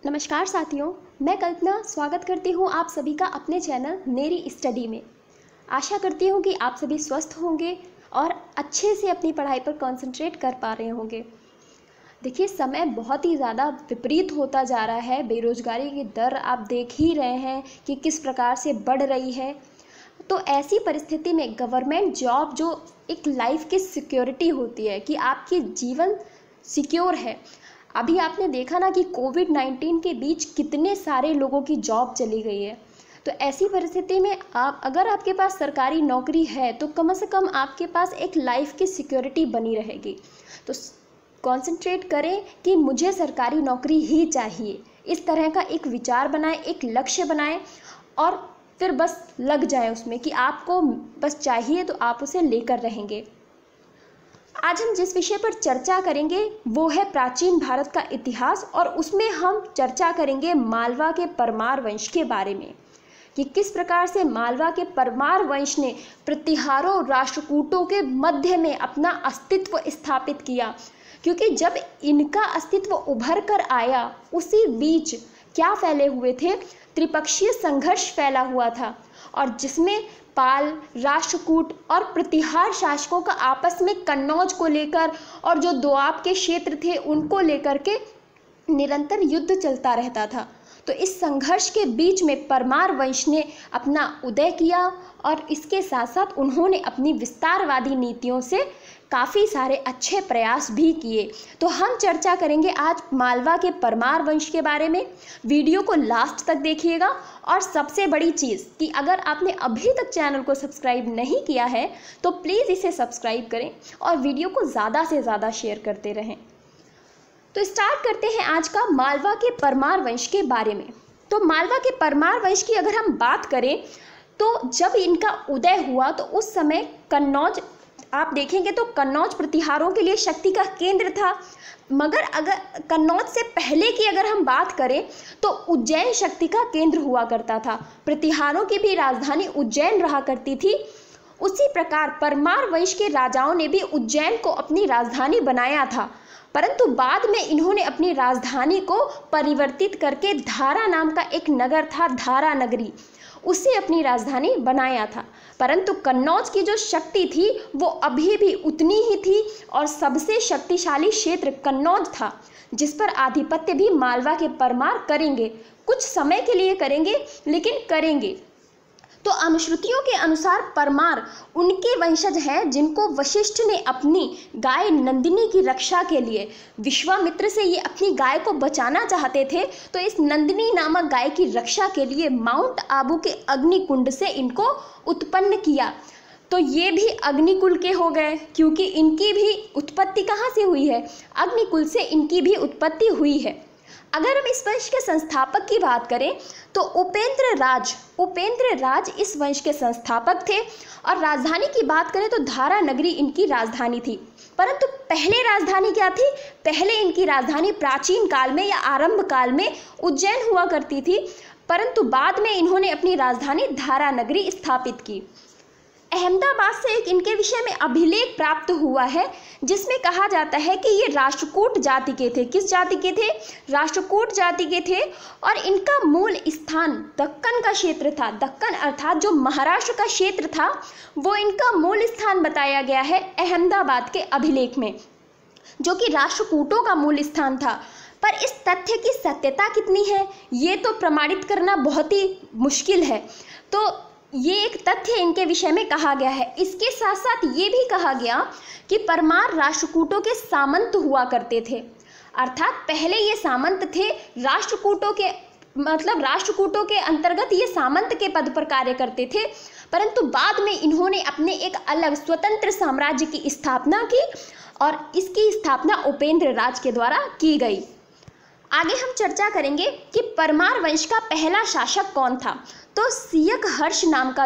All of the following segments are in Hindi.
नमस्कार साथियों, मैं कल्पना स्वागत करती हूँ आप सभी का अपने चैनल मेरी स्टडी में। आशा करती हूँ कि आप सभी स्वस्थ होंगे और अच्छे से अपनी पढ़ाई पर कंसंट्रेट कर पा रहे होंगे। देखिए, समय बहुत ही ज़्यादा विपरीत होता जा रहा है। बेरोजगारी की दर आप देख ही रहे हैं कि किस प्रकार से बढ़ रही है। तो ऐसी परिस्थिति में गवर्नमेंट जॉब जो एक लाइफ की सिक्योरिटी होती है कि आपकी जीवन सिक्योर है। अभी आपने देखा ना कि कोविड-19 के बीच कितने सारे लोगों की जॉब चली गई है। तो ऐसी परिस्थिति में अगर आपके पास सरकारी नौकरी है तो कम से कम आपके पास एक लाइफ की सिक्योरिटी बनी रहेगी। तो कॉन्सेंट्रेट करें कि मुझे सरकारी नौकरी ही चाहिए। इस तरह का एक विचार बनाएं, एक लक्ष्य बनाएं और फिर बस लग जाए उसमें कि आपको बस चाहिए तो आप उसे लेकर रहेंगे। आज हम जिस विषय पर चर्चा करेंगे वो है प्राचीन भारत का इतिहास, और उसमें हम चर्चा करेंगे मालवा के परमार वंश के बारे में कि किस प्रकार से मालवा के परमार वंश ने प्रतिहारों राष्ट्रकूटों के मध्य में अपना अस्तित्व स्थापित किया। क्योंकि जब इनका अस्तित्व उभर कर आया उसी बीच क्या फैले हुए थे, त्रिपक्षीय संघर्ष फैला हुआ था, और जिसमें पाल, राष्ट्रकूट और प्रतिहार शासकों का आपस में कन्नौज को लेकर और जो दोआब के क्षेत्र थे उनको लेकर के निरंतर युद्ध चलता रहता था। तो इस संघर्ष के बीच में परमार वंश ने अपना उदय किया और इसके साथ साथ उन्होंने अपनी विस्तारवादी नीतियों से काफ़ी सारे अच्छे प्रयास भी किए। तो हम चर्चा करेंगे आज मालवा के परमार वंश के बारे में। वीडियो को लास्ट तक देखिएगा, और सबसे बड़ी चीज़ कि अगर आपने अभी तक चैनल को सब्सक्राइब नहीं किया है तो प्लीज़ इसे सब्सक्राइब करें और वीडियो को ज़्यादा से ज़्यादा शेयर करते रहें। तो स्टार्ट करते हैं आज का मालवा के परमार वंश के बारे में। तो मालवा के परमार वंश की अगर हम बात करें तो जब इनका उदय हुआ तो उस समय कन्नौज, आप देखेंगे तो कन्नौज प्रतिहारों के लिए शक्ति का केंद्र था। मगर अगर कन्नौज से पहले की अगर हम बात करें तो उज्जैन शक्ति का केंद्र हुआ करता था। प्रतिहारों की भी राजधानी उज्जैन रहा करती थी। उसी प्रकार परमार वंश के राजाओं ने भी उज्जैन को अपनी राजधानी बनाया था, परंतु बाद में इन्होंने अपनी राजधानी को परिवर्तित करके धारा नाम का एक नगर था, धारा नगरी, उसे अपनी राजधानी बनाया था। परंतु कन्नौज की जो शक्ति थी वो अभी भी उतनी ही थी, और सबसे शक्तिशाली क्षेत्र कन्नौज था जिस पर आधिपत्य भी मालवा के परमार करेंगे। कुछ समय के लिए करेंगे, लेकिन करेंगे। तो अनुश्रुतियों के अनुसार परमार उनके वंशज हैं जिनको वशिष्ठ ने अपनी गाय नंदिनी की रक्षा के लिए, विश्वामित्र से ये अपनी गाय को बचाना चाहते थे, तो इस नंदिनी नामक गाय की रक्षा के लिए माउंट आबू के अग्निकुंड से इनको उत्पन्न किया। तो ये भी अग्निकुल के हो गए, क्योंकि इनकी भी उत्पत्ति कहाँ से हुई है? अग्निकुल से इनकी भी उत्पत्ति हुई है। अगर हम इस वंश के संस्थापक की बात करें तो उपेंद्र राज इस वंश के संस्थापक थे, और राजधानी की बात करें तो धारा नगरी इनकी राजधानी थी। परंतु पहले राजधानी क्या थी? पहले इनकी राजधानी प्राचीन काल में या आरंभ काल में उज्जैन हुआ करती थी, परंतु बाद में इन्होंने अपनी राजधानी धारा नगरी स्थापित की। अहमदाबाद से एक इनके विषय में अभिलेख प्राप्त हुआ है जिसमें कहा जाता है कि ये राष्ट्रकूट जाति के थे। किस जाति के थे? राष्ट्रकूट जाति के थे, और इनका मूल स्थान दक्कन का क्षेत्र था। दक्कन अर्थात जो महाराष्ट्र का क्षेत्र था वो इनका मूल स्थान बताया गया है अहमदाबाद के अभिलेख में, जो कि राष्ट्रकूटों का मूल स्थान था। पर इस तथ्य की सत्यता कितनी है ये तो प्रमाणित करना बहुत ही मुश्किल है। तो ये एक तथ्य इनके विषय में कहा गया है। इसके साथ साथ ये भी कहा गया कि परमार राष्ट्रकूटों के सामंत हुआ करते थे, अर्थात पहले ये सामंत थे, राष्ट्रकूटों के अंतर्गत ये सामंत के पद पर कार्य करते थे, परंतु बाद में इन्होंने अपने एक अलग स्वतंत्र साम्राज्य की स्थापना की, और इसकी स्थापना उपेंद्र राज के द्वारा की गई। आगे हम चर्चा करेंगे कि परमार वंश का पहला शासक कौन था। तो सियक हर्ष नाम का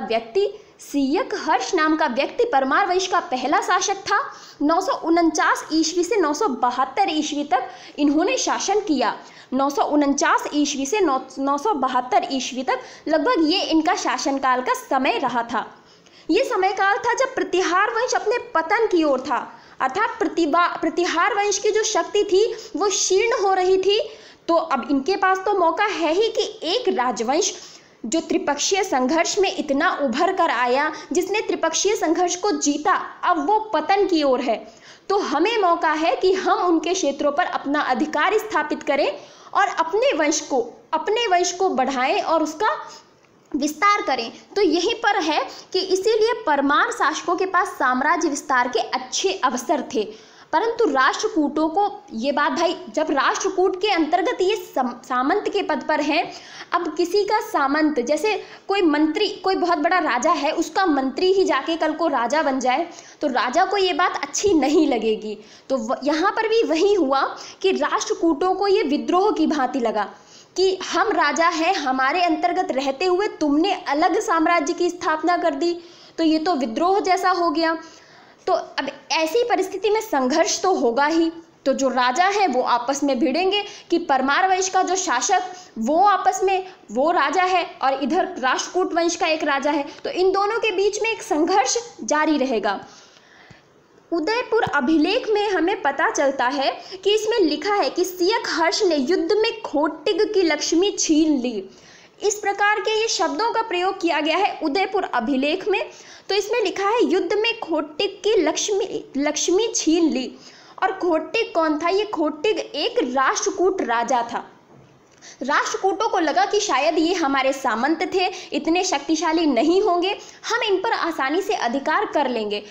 व्यक्ति परमार वंश का पहला शासक था। 949 ईस्वी से 972 ईस्वी तक इन्होंने शासन किया। 949 ईस्वी से 972 ईस्वी तक लगभग ये इनका शासनकाल का समय रहा था। ये समय काल था जब प्रतिहार वंश अपने पतन की ओर था, अर्थात प्रतिहार वंश की जो शक्ति थी वो क्षीण हो रही थी। तो अब इनके पास तो मौका है ही कि एक राजवंश जो त्रिपक्षीय संघर्ष में इतना उभर कर आया, जिसने त्रिपक्षीय संघर्ष को जीता, अब वो पतन की ओर है। तो हमें मौका है कि हम उनके क्षेत्रों पर अपना अधिकार स्थापित करें और अपने वंश को बढ़ाएं और उसका विस्तार करें। तो यहीं पर है कि इसीलिए परमार शासकों के पास साम्राज्य विस्तार के अच्छे अवसर थे, परंतु राष्ट्रकूटों को ये बात, भाई जब राष्ट्रकूट के अंतर्गत ये सामंत के पद पर हैं, अब किसी का सामंत, जैसे कोई मंत्री, कोई बहुत बड़ा राजा है, उसका मंत्री ही जाके कल को राजा बन जाए तो राजा को ये बात अच्छी नहीं लगेगी। तो यहाँ पर भी वही हुआ कि राष्ट्रकूटों को ये विद्रोह की भांति लगा कि हम राजा हैं, हमारे अंतर्गत रहते हुए तुमने अलग साम्राज्य की स्थापना कर दी, तो ये तो विद्रोह जैसा हो गया। तो अब ऐसी परिस्थिति में संघर्ष तो होगा ही। तो जो राजा हैं वो आपस में भिड़ेंगे कि परमार वंश का जो शासक वो आपस में वो राजा है और इधर राष्ट्रकूट वंश का एक राजा है, तो इन दोनों के बीच में एक संघर्ष जारी रहेगा। उदयपुर अभिलेख में हमें पता चलता है कि इसमें लिखा है कि सियक हर्ष ने युद्ध में खोटिग की लक्ष्मी छीन ली। इस प्रकार के ये शब्दों का प्रयोग किया गया है उदयपुर अभिलेख में। तो इसमें लिखा है युद्ध में खोटिग की लक्ष्मी छीन ली। और खोटिग कौन था? ये खोटिग एक राष्ट्रकूट राजा था। राष्ट्रकूटों को लगा कि शायद ये हमारे सामंत थे, इतने शक्तिशाली नहीं होंगे, हम इन पर आसानी से अधिकार कर लेंगे,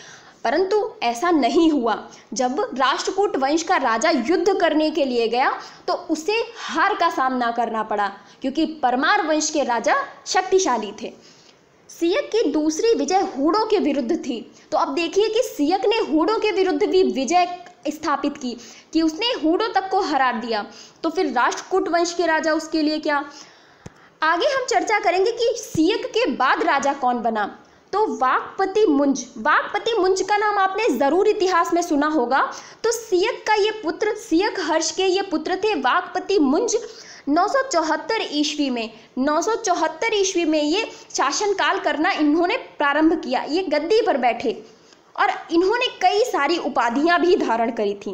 परंतु ऐसा नहीं हुआ। जब राष्ट्रकूट वंश का राजा युद्ध करने के लिए गया तो उसे हार का सामना करना पड़ा, क्योंकि परमार वंश के राजा शक्तिशाली थे। सियक की दूसरी विजय हूणों के विरुद्ध थी। तो अब देखिए कि सियक ने हूणों के विरुद्ध भी विजय स्थापित की कि उसने हूणों तक को हरा दिया। तो फिर राष्ट्रकूट वंश के राजा उसके लिए क्या? आगे हम चर्चा करेंगे कि सियक के बाद राजा कौन बना। तो वाकपति मुंज का नाम आपने जरूर इतिहास में सुना होगा। तो सियक का ये पुत्र, सियक हर्ष के ये पुत्र थे वाकपति मुंज। 974 ईस्वी में ये शासनकाल करना इन्होंने प्रारंभ किया। ये गद्दी पर बैठे और इन्होंने कई सारी उपाधियां भी धारण करी थी।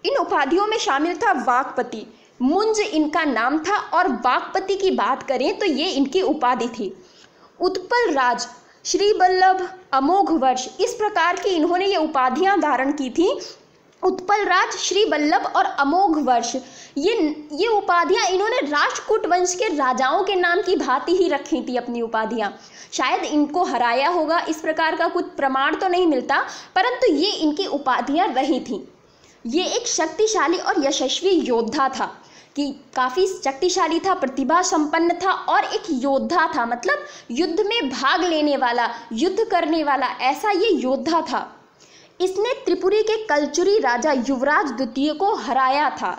इन उपाधियों में शामिल था वाकपति, मुंज इनका नाम था, और वाकपति की बात करें तो ये इनकी उपाधि थी। उत्पल राज, श्री वल्लभ, अमोघ वर्ष, इस प्रकार की इन्होंने ये उपाधियां धारण की थी। उत्पल राज, श्री वल्लभ और अमोघ वर्ष, ये उपाधियां इन्होंने राष्ट्रकूट वंश के राजाओं के नाम की भांति ही रखी थी अपनी उपाधियां। शायद इनको हराया होगा, इस प्रकार का कुछ प्रमाण तो नहीं मिलता, परंतु ये इनकी उपाधियां रही थी। ये एक शक्तिशाली और यशस्वी योद्धा था कि काफ़ी शक्तिशाली था, प्रतिभा संपन्न था और एक योद्धा था, मतलब युद्ध में भाग लेने वाला, युद्ध करने वाला, ऐसा ये योद्धा था। इसने त्रिपुरी के कलचुरी राजा युवराज द्वितीय को हराया था।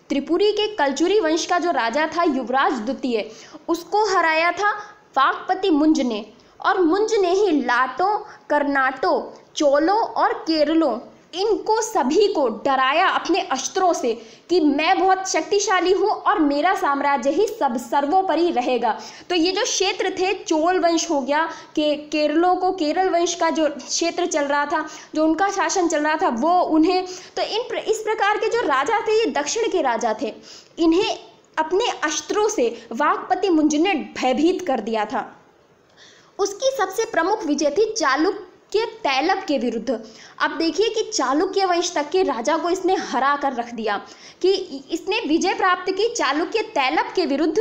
त्रिपुरी के कलचुरी वंश का जो राजा था युवराज द्वितीय, उसको हराया था वाकपति मुंज ने। और मुंज ने ही लाटों, कर्नाटों, चोलों और केरलों, इनको सभी को डराया अपने अस्त्रों से कि मैं बहुत शक्तिशाली हूँ और मेरा साम्राज्य ही सब सर्वोपरि रहेगा। तो ये जो क्षेत्र थे, चोल वंश हो गया, केरलों को, केरल वंश का जो क्षेत्र चल रहा था, जो उनका शासन चल रहा था, वो उन्हें, तो इस प्रकार के जो राजा थे ये दक्षिण के राजा थे, इन्हें अपने अस्त्रों से वाकपति मुंज ने भयभीत कर दिया था। उसकी सबसे प्रमुख विजय थी चालुक्य तैलप के विरुद्ध। अब देखिए कि चालुक्य वंश तक के राजा को इसने हरा कर रख दिया, कि इसने विजय प्राप्त की चालुक्य तैलप के विरुद्ध।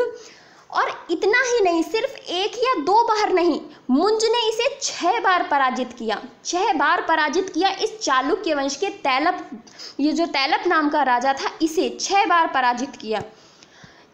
और इतना ही नहीं, सिर्फ एक या दो बार नहीं, मुंज ने इसे 6 बार पराजित किया। 6 बार पराजित किया इस चालुक्य वंश के तैलप, ये जो तैलप नाम का राजा था, इसे 6 बार पराजित किया।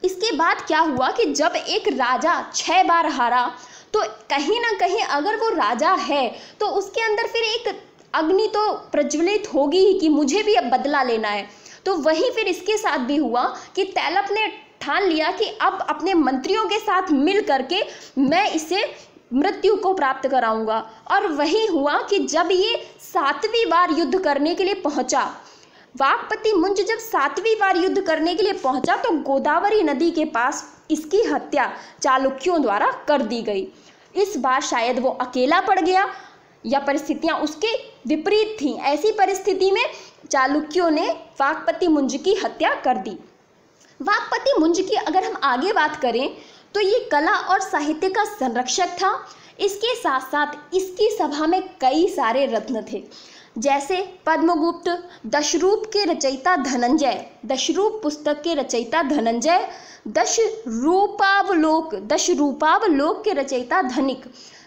इसके बाद क्या हुआ कि जब एक राजा 6 बार हारा तो कहीं ना कहीं अगर वो राजा है तो उसके अंदर फिर एक अग्नि तो प्रज्वलित होगी ही कि मुझे भी अब बदला लेना है। तो वही फिर इसके साथ भी हुआ कि तैलप ने ठान लिया कि अब अपने मंत्रियों के साथ मिल करके मैं इसे मृत्यु को प्राप्त कराऊंगा। और वही हुआ कि जब ये 7वीं बार युद्ध करने के लिए पहुंचा, वाकपति मुंज जब 7वीं बार युद्ध करने के लिए पहुंचा तो गोदावरी नदी के पास इसकी हत्या चालुक्यों द्वारा कर दी गई। इस बार शायद वो अकेला पड़ गया या परिस्थितियां उसके विपरीत थीं। ऐसी परिस्थिति में चालुक्यों ने वाकपति मुंज की हत्या कर दी। वाक्पति मुंज की अगर हम आगे बात करें तो ये कला और साहित्य का संरक्षक था। इसके साथ साथ इसकी सभा में कई सारे रत्न थे, जैसे पद्मगुप्त, दशरूप के रचयिता धनंजय, दशरूप पुस्तक के रचयिता धनंजय, दशरूपावलोक के रचयिता धनिक,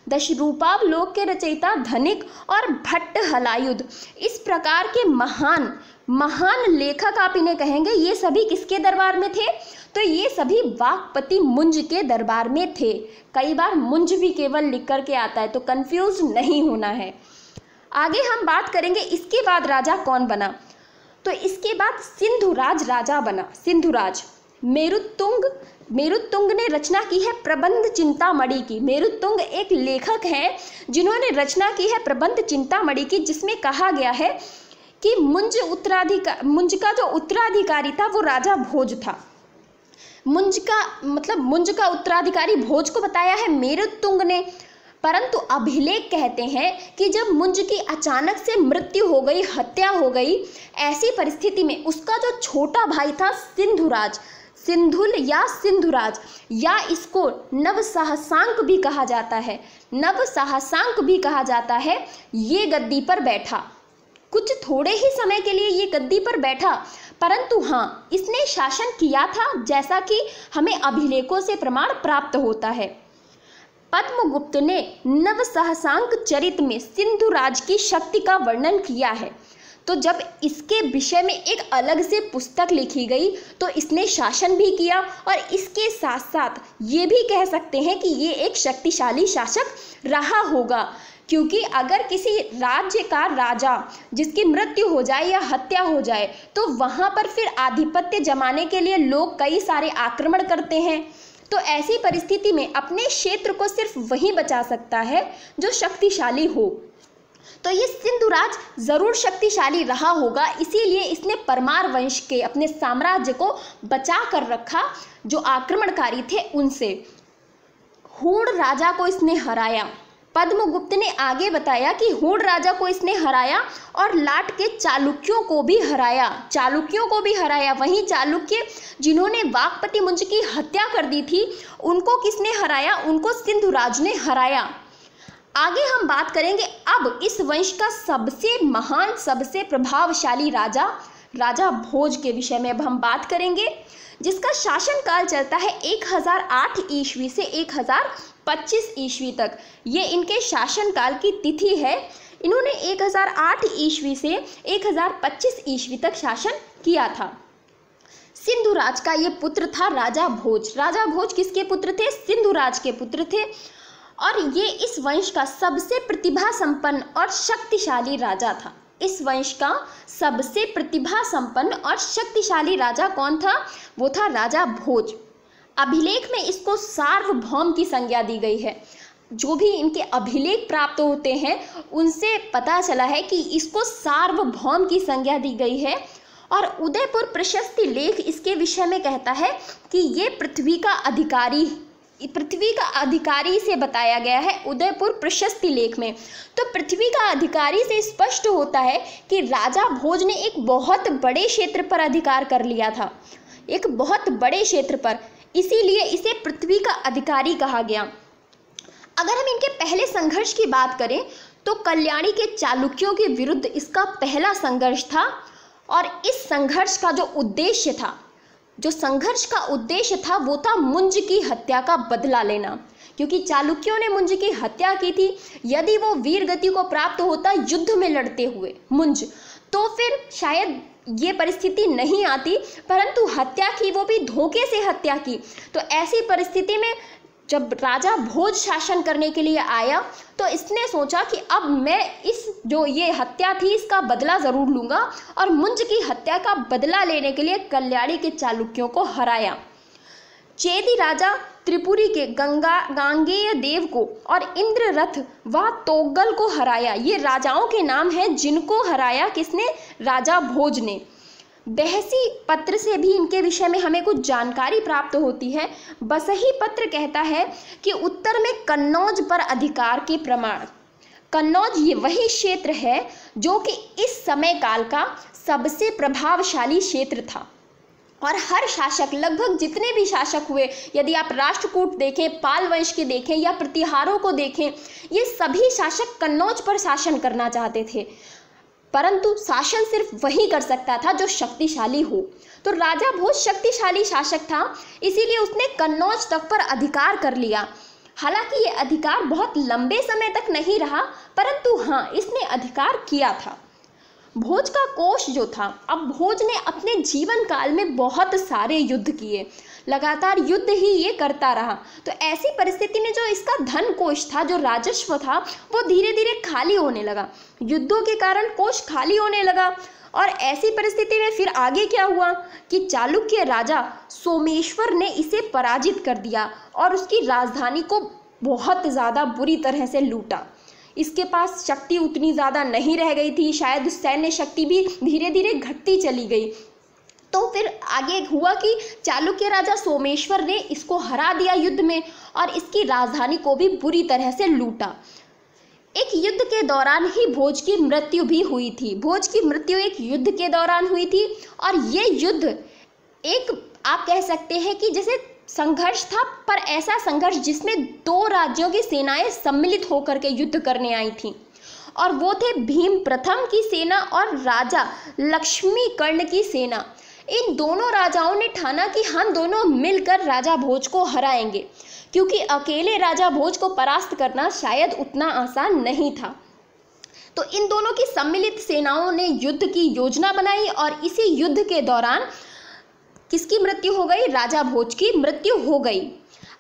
दशरूपावलोक के रचयिता धनिक और भट्ट हलायुध। इस प्रकार के महान महान लेखक आप इन्हें कहेंगे। ये सभी किसके दरबार में थे? तो ये सभी वाक्पति मुंज के दरबार में थे। कई बार मुंज भी केवल लिख करके आता है, तो कंफ्यूज नहीं होना है। आगे हम बात करेंगे इसके बाद राजा कौन बना। तो इसके बाद सिंधुराज राजा बना। सिंधुराज मेरुत्तुंग ने रचना की है प्रबंध चिंतामणि की। मेरुत्तुंग एक लेखक हैं जिन्होंने रचना की है प्रबंध चिंतामणि की, जिसमें कहा गया है कि मुंज का जो उत्तराधिकारी था वो राजा भोज था। मुंज का उत्तराधिकारी भोज को बताया है मेरुत्तुंग ने, परंतु अभिलेख कहते हैं कि जब मुंज की अचानक से मृत्यु हो गई, हत्या हो गई, ऐसी परिस्थिति में उसका जो छोटा भाई था सिंधुराज, सिंधुल या सिंधुराज या इसको नवसहसांक भी कहा जाता है, नवसहसांक भी कहा जाता है, ये गद्दी पर बैठा। कुछ थोड़े ही समय के लिए ये गद्दी पर बैठा, परंतु हाँ, इसने शासन किया था, जैसा कि हमें अभिलेखों से प्रमाण प्राप्त होता है। पद्मगुप्त ने नवसहसांक चरित में सिंधुराज की शक्ति का वर्णन किया है। तो जब इसके विषय में एक अलग से पुस्तक लिखी गई तो इसने शासन भी किया, और इसके साथ साथ ये भी कह सकते हैं कि ये एक शक्तिशाली शासक रहा होगा, क्योंकि अगर किसी राज्य का राजा जिसकी मृत्यु हो जाए या हत्या हो जाए तो वहाँ पर फिर आधिपत्य जमाने के लिए लोग कई सारे आक्रमण करते हैं। तो ऐसी परिस्थिति में अपने क्षेत्र को सिर्फ वही बचा सकता है जो शक्तिशाली हो। तो ये सिंधुराज जरूर शक्तिशाली रहा होगा, इसीलिए इसने परमार वंश के अपने साम्राज्य को बचा कर रखा जो आक्रमणकारी थे उनसे। हूण राजा को इसने हराया। पद्मगुप्त ने आगे बताया कि हूण राजा को इसने हराया और लाट के चालुक्यों को भी हराया। वहीं चालुक्य जिन्होंने वाक्पति मुंज की हत्या कर दी थी, उनको किसने हराया? उनको सिंधुराज ने हराया। आगे हम बात करेंगे अब इस वंश का सबसे महान, सबसे प्रभावशाली राजा भोज के विषय में अब हम बात करेंगे, जिसका शासनकाल चलता है 1008 ईस्वी से 1025 ईस्वी तक। ये इनके शासनकाल की तिथि है। इन्होंने 1008 ईस्वी से 1025 ईस्वी तक शासन किया था। सिंधुराज का ये पुत्र था राजा भोज। राजा भोज किसके पुत्र थे? सिंधुराज के पुत्र थे, और ये इस वंश का सबसे प्रतिभा संपन्न और शक्तिशाली राजा था। इस वंश का सबसे प्रतिभा संपन्न और शक्तिशाली राजा कौन था? वो था राजा भोज। अभिलेख में इसको सार्वभौम की संज्ञा दी गई है। जो भी इनके अभिलेख प्राप्त होते हैं उनसे पता चला है कि इसको सार्वभौम की संज्ञा दी गई है। और उदयपुर प्रशस्ति लेख इसके विषय में कहता है कि ये पृथ्वी का अधिकारी से बताया गया है उदयपुर प्रशस्ति लेख में। तो पृथ्वी का अधिकारी से स्पष्ट होता है कि राजा भोज ने एक बहुत बड़े क्षेत्र पर अधिकार कर लिया था, एक बहुत बड़े क्षेत्र पर, इसीलिए इसे पृथ्वी का अधिकारी कहा गया। अगर हम इनके पहले संघर्ष की बात करें तो कल्याणी के चालुक्यों के विरुद्ध इसका पहला संघर्ष था, और इस संघर्ष का जो संघर्ष का उद्देश्य था वो था मुंज की हत्या का बदला लेना, क्योंकि चालुक्यों ने मुंज की हत्या की थी। यदि वो वीर गति को प्राप्त होता युद्ध में लड़ते हुए मुंज, तो फिर शायद ये परिस्थिति नहीं आती, परंतु हत्या की वो भी धोखे से हत्या की। तो ऐसी परिस्थिति में जब राजा भोज शासन करने के लिए आया तो इसने सोचा कि अब मैं ये हत्या थी इसका बदला ज़रूर लूँगा, और मुंज की हत्या का बदला लेने के लिए कल्याणी के चालुक्यों को हराया। चेदी राजा त्रिपुरी के गांगेय देव को और इंद्ररथ व तोगल को हराया। ये राजाओं के नाम हैं जिनको हराया किसने? राजा भोज ने। बहसी पत्र से भी इनके विषय में हमें कुछ जानकारी प्राप्त होती है। बसही पत्र कहता है कि उत्तर में कन्नौज पर अधिकार के प्रमाण। कन्नौज ये वही क्षेत्र है जो कि इस समय काल का सबसे प्रभावशाली क्षेत्र था। और हर शासक, लगभग जितने भी शासक हुए, यदि आप राष्ट्रकूट देखें, पाल वंश के देखें या प्रतिहारों को देखें, ये सभी शासक कन्नौज पर शासन करना चाहते थे, परंतु शासन सिर्फ वही कर सकता था जो शक्तिशाली हो। तो राजा भोज शक्तिशाली शासक था, इसीलिए उसने कन्नौज तक पर अधिकार कर लिया। हालांकि ये अधिकार बहुत लंबे समय तक नहीं रहा, परंतु हाँ, इसने अधिकार किया था। भोज का कोष जो था, अब भोज ने अपने जीवन काल में बहुत सारे युद्ध किए, लगातार युद्ध ही ये करता रहा। तो ऐसी परिस्थिति में जो इसका धन कोष था, जो राजस्व था, वो धीरे धीरे खाली होने लगा। युद्धों के कारण कोष खाली होने लगा और ऐसी परिस्थिति में फिर आगे क्या हुआ कि चालुक्य राजा सोमेश्वर ने इसे पराजित कर दिया और उसकी राजधानी को बहुत ज़्यादा बुरी तरह से लूटा। इसके पास शक्ति उतनी ज़्यादा नहीं रह गई थी, शायद सैन्य शक्ति भी धीरे धीरे घटती चली गई। तो फिर आगे हुआ कि चालुक्य राजा सोमेश्वर ने इसको हरा दिया युद्ध में और इसकी राजधानी को भी बुरी तरह से लूटा। एक युद्ध के दौरान ही भोज की मृत्यु भी हुई थी। भोज की मृत्यु एक युद्ध के दौरान हुई थी और ये युद्ध एक, आप कह सकते हैं कि जैसे संघर्ष था, पर ऐसा संघर्ष जिसमें दो राज्यों की सेनाएं सम्मिलित होकर के युद्ध करने आई थीं, और वो थे भीम प्रथम की सेना और राजा लक्ष्मी कर्ण की सेना। इन दोनों राजाओं ने ठाना कि हम दोनों मिलकर राजा भोज को हराएंगे, क्योंकि अकेले राजा भोज को परास्त करना शायद उतना आसान नहीं था। तो इन दोनों की सम्मिलित सेनाओं ने युद्ध की योजना बनाई और इसी युद्ध के दौरान किसकी मृत्यु हो गई? राजा भोज की मृत्यु हो गई।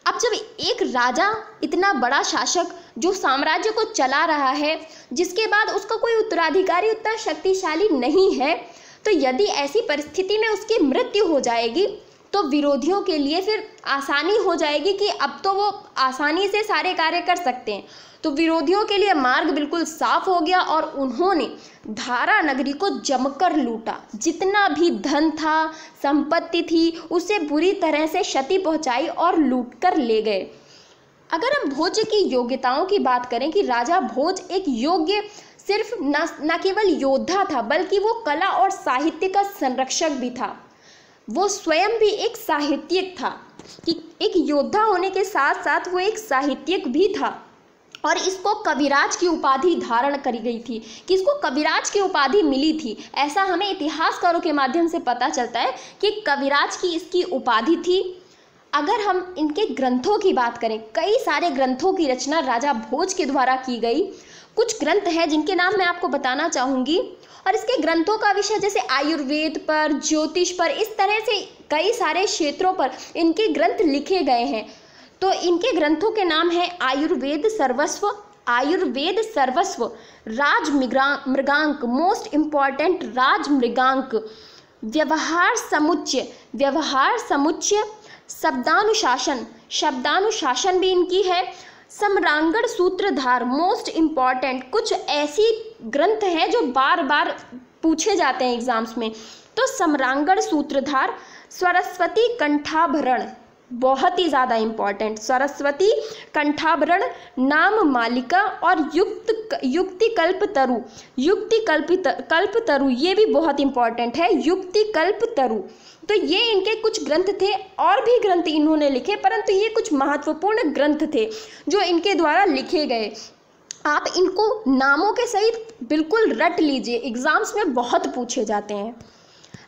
अब जब एक राजा, इतना बड़ा शासक जो साम्राज्य को चला रहा है, जिसके बाद उसका कोई उत्तराधिकारी उतना शक्तिशाली नहीं है, तो यदि ऐसी परिस्थिति में उसकी मृत्यु हो जाएगी तो विरोधियों के लिए फिर आसानी हो जाएगी कि अब तो वो आसानी से सारे कार्य कर सकते हैं। तो विरोधियों के लिए मार्ग बिल्कुल साफ हो गया और उन्होंने धारा नगरी को जमकर लूटा। जितना भी धन था, संपत्ति थी, उसे बुरी तरह से क्षति पहुंचाई और लूटकर ले गए। अगर हम भोज की योग्यताओं की बात करें कि राजा भोज एक योग्य सिर्फ न केवल योद्धा था, बल्कि वो कला और साहित्य का संरक्षक भी था। वो स्वयं भी एक साहित्यिक था कि एक योद्धा होने के साथ साथ वो एक साहित्यिक भी था और इसको कविराज की उपाधि धारण करी गई थी, कि इसको कविराज की उपाधि मिली थी। ऐसा हमें इतिहासकारों के माध्यम से पता चलता है कि कविराज की इसकी उपाधि थी। अगर हम इनके ग्रंथों की बात करें, कई सारे ग्रंथों की रचना राजा भोज के द्वारा की गई। कुछ ग्रंथ हैं जिनके नाम मैं आपको बताना चाहूँगी, और इसके ग्रंथों का विषय जैसे आयुर्वेद पर, ज्योतिष पर, इस तरह से कई सारे क्षेत्रों पर इनके ग्रंथ लिखे गए हैं। तो इनके ग्रंथों के नाम है आयुर्वेद सर्वस्व, राज मृगांक, मोस्ट इम्पॉर्टेंट राज मृगांक, व्यवहार समुच्चय, शब्दानुशासन भी इनकी है, सम्रांगण सूत्रधार, मोस्ट इम्पॉर्टेंट। कुछ ऐसी ग्रंथ हैं जो बार बार पूछे जाते हैं एग्जाम्स में। तो सम्रांगण सूत्रधार, सरस्वती कंठाभरण, बहुत ही ज़्यादा इम्पॉर्टेंट, सरस्वती कंठाभरण, नाम मालिका और युक्ति कल्प तरु, ये भी बहुत इम्पॉर्टेंट है, युक्ति कल्प तरु। तो ये इनके कुछ ग्रंथ थे। और भी ग्रंथ इन्होंने लिखे, परंतु ये कुछ महत्वपूर्ण ग्रंथ थे जो इनके द्वारा लिखे गए। आप इनको नामों के सहित बिल्कुल रट लीजिए, एग्जाम्स में बहुत पूछे जाते हैं।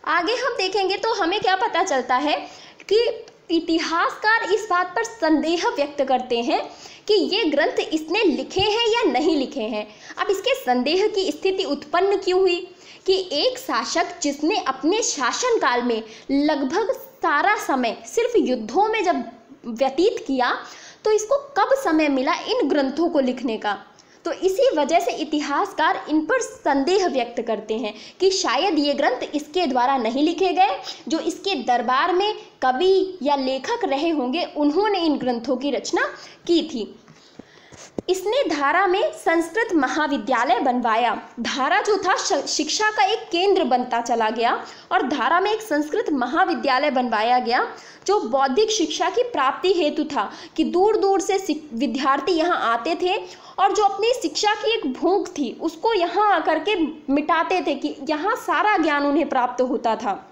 आगे हम देखेंगे तो हमें क्या पता चलता है कि इतिहासकार इस बात पर संदेह व्यक्त करते हैं कि ये ग्रंथ इसने लिखे हैं या नहीं लिखे हैं। अब इसके संदेह की स्थिति उत्पन्न क्यों हुई कि एक शासक जिसने अपने शासनकाल में लगभग सारा समय सिर्फ युद्धों में जब व्यतीत किया, तो इसको कब समय मिला इन ग्रंथों को लिखने का। तो इसी वजह से इतिहासकार इन पर संदेह व्यक्त करते हैं कि शायद ये ग्रंथ इसके द्वारा नहीं लिखे गए, जो इसके दरबार में कवि या लेखक रहे होंगे उन्होंने इन ग्रंथों की रचना की थी। इसने धारा में संस्कृत महाविद्यालय बनवाया। धारा जो था शिक्षा का एक केंद्र बनता चला गया और धारा में एक संस्कृत महाविद्यालय बनवाया गया जो बौद्धिक शिक्षा की प्राप्ति हेतु था, कि दूर दूर से विद्यार्थी यहाँ आते थे और जो अपनी शिक्षा की एक भूख थी उसको यहाँ आकर के मिटाते थे, कि यहाँ सारा ज्ञान उन्हें प्राप्त होता था।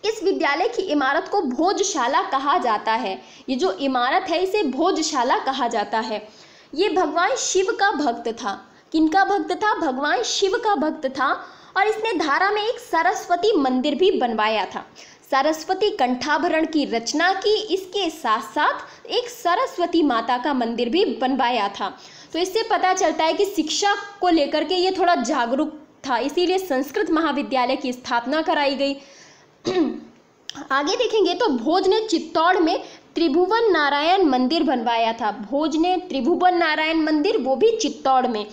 इस विद्यालय की इमारत को भोजशाला कहा जाता है। ये जो इमारत है इसे भोजशाला कहा जाता है। ये भगवान शिव का भक्त था। किनका भक्त था? भगवान शिव का भक्त था। और इसने धारा में एक सरस्वती मंदिर भी बनवाया था। सरस्वती कंठाभरण की रचना की, इसके साथ साथ एक सरस्वती माता का मंदिर भी बनवाया था। तो इससे पता चलता है कि शिक्षा को लेकर के ये थोड़ा जागरूक था, इसीलिए संस्कृत महाविद्यालय की स्थापना कराई गई। आगे देखेंगे तो भोज ने चित्तौड़ में त्रिभुवन नारायण मंदिर बनवाया था। भोज ने त्रिभुवन नारायण मंदिर, वो भी चित्तौड़ में।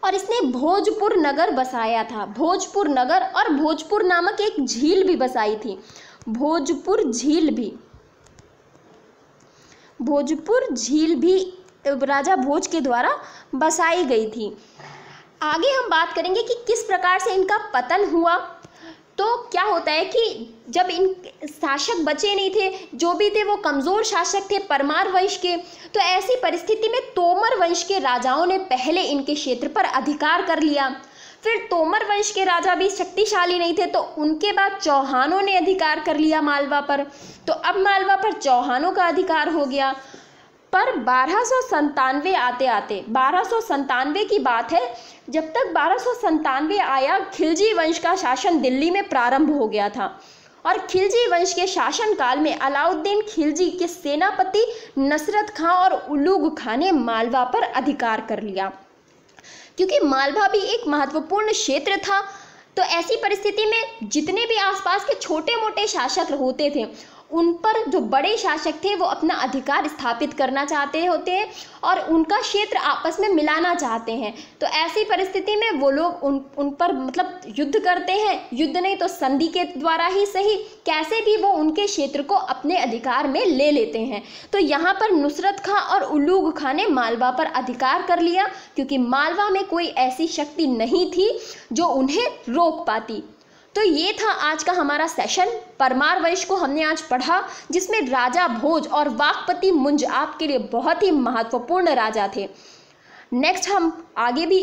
और इसने भोजपुर नगर बसाया था। भोजपुर नगर और भोजपुर नामक एक झील भी बसाई थी। भोजपुर झील भी राजा भोज के द्वारा बसाई गई थी। आगे हम बात करेंगे कि किस प्रकार से इनका पतन हुआ। तो क्या होता है कि जब इन शासक बचे नहीं थे, जो भी थे वो कमज़ोर शासक थे परमार वंश के, तो ऐसी परिस्थिति में तोमर वंश के राजाओं ने पहले इनके क्षेत्र पर अधिकार कर लिया। फिर तोमर वंश के राजा भी शक्तिशाली नहीं थे, तो उनके बाद चौहानों ने अधिकार कर लिया मालवा पर। तो अब मालवा पर चौहानों का अधिकार हो गया। पर 1297 आते आते 1297 की बात है, जब तक 1297 आया, खिलजी वंश का शासन दिल्ली में प्रारंभ हो गया था। और खिलजी वंश के शासनकाल में अलाउद्दीन खिलजी के सेनापति नसरत खां और उलूग खां ने मालवा पर अधिकार कर लिया। क्योंकि मालवा भी एक महत्वपूर्ण क्षेत्र था, तो ऐसी परिस्थिति में जितने भी आसपास के छोटे मोटे शासक होते थे, उन पर जो बड़े शासक थे वो अपना अधिकार स्थापित करना चाहते होते हैं और उनका क्षेत्र आपस में मिलाना चाहते हैं। तो ऐसी परिस्थिति में वो लोग उन पर मतलब युद्ध करते हैं। युद्ध नहीं तो संधि के द्वारा ही सही, कैसे भी वो उनके क्षेत्र को अपने अधिकार में ले लेते हैं। तो यहाँ पर नुसरत खां और उलूग खां ने मालवा पर अधिकार कर लिया, क्योंकि मालवा में कोई ऐसी शक्ति नहीं थी जो उन्हें रोक पाती। तो ये था आज का हमारा सेशन। परमार वंश को हमने आज पढ़ा, जिसमें राजा भोज और वाकपति मुंज आपके लिए बहुत ही महत्वपूर्ण राजा थे। नेक्स्ट हम आगे भी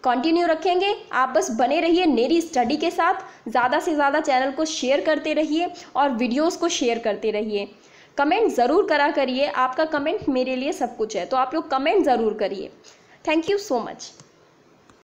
कंटिन्यू रखेंगे। आप बस बने रहिए नेरी स्टडी के साथ। ज़्यादा से ज़्यादा चैनल को शेयर करते रहिए और वीडियोस को शेयर करते रहिए। कमेंट ज़रूर करा करिए, आपका कमेंट मेरे लिए सब कुछ है, तो आप लोग कमेंट ज़रूर करिए। Thank you so much.